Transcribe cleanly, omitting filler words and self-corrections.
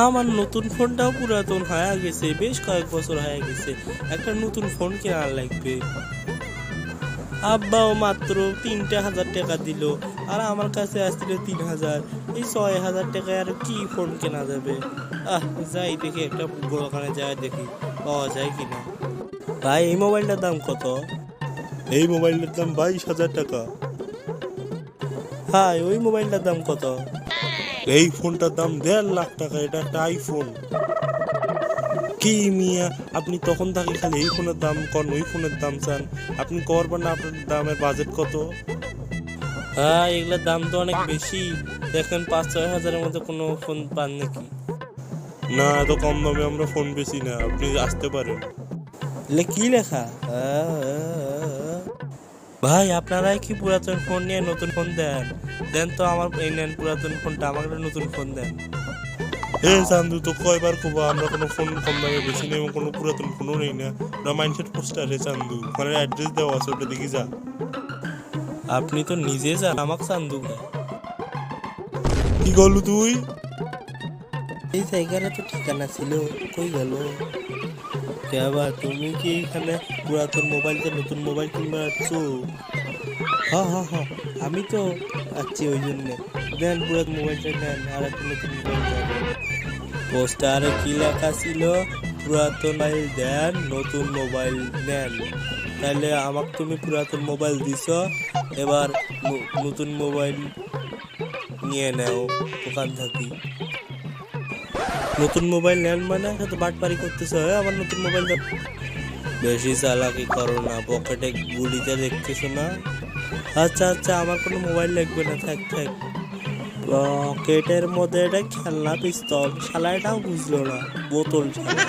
আমার নতুন ফোনটাও পুরাতন হয়ে গেছে, বেশ কয়েক বছর হয়ে গেছে। একটা নতুন ফোন কেনার লাগবে। আব্বাও মাত্র 3,000 টাকা দিল, আর আমার কাছে আসছিল 3,000। এই 6,000 টাকায় আর কি ফোন কেনা যাবে? যাই দেখি, একটা দোকানে যাই দেখি পাওয়া যায় কিনা। ভাই, এই মোবাইলটার দাম কত? এই মোবাইলের দাম 22,000 টাকা। ভাই, ওই মোবাইলটার দাম কত? এই ফোনটার দাম 1.5 লাখ টাকা। এটা একটা আইফোন। কি মিয়া, আপনি তখন থাকি খালি এই ফোনের দাম কন, ওই ফোনের দাম চান। আপনি করবেন না? আপনার দামের বাজেট কত? হ্যাঁ, এগুলোর দাম তো অনেক বেশি। দেখেন 5-6 হাজারের মধ্যে কোনো ফোন পান নাকি? না, এত কম দামে আমরা ফোন বেশি না, আপনি আসতে পারেন। এগুলো কি লেখা? ভাই, আপনারাই কি পুরাতন ফোন নিয়ে নতুন ফোন দেন? দেন তো আমার, এই নেন পুরাতন ফোনটা, আমাকে নতুন ফোন দেন। এ চান্দু, তো কয়বার কবা আমরা কোনো ফোন কম দামে বেশি নেই এবং কোনো পুরাতন ফোনও নেই না। ওটা মাইন্ডসেট পোস্টার হে চান্দু, ওখানে অ্যাড্রেস দেওয়া আছে, ওটা দেখি যা। আপনি তো নিজে যান, আমাকে চান্দু। কি করলু তুই? এই জায়গাটা তো ঠিকানা ছিল, কই গেল? কেবা, তুমি কি এখানে পুরাতন মোবাইলকে নতুন মোবাইল কিনবার আছো? হ্যাঁ, আমি তো আছি ওই জন্যে। দেন পুরাতন মোবাইলটা নেন, আর একটা নতুন মোবাইল দেন। পোস্টারে কি লেখা ছিল? পুরাতন মোবাইল দেন, নতুন মোবাইল নেন। তাহলে আমাকে তুমি পুরাতন মোবাইল দিছ, এবার নতুন মোবাইল নিয়ে নাও দোকান থাকি। নতুন মোবাইল নেন মানে তো বাটপারি করতেছ? আমার নতুন মোবাইল দাও। বেশি চালাকি করো না, পকেটে গুলিতে দেখতেছো না? আচ্ছা, আমার কোনো মোবাইল লাগবে না, থাক। পকেটের মধ্যে এটা খেলনা পিস্তল, শালা এটাও বুঝলো না, বোতল শালা।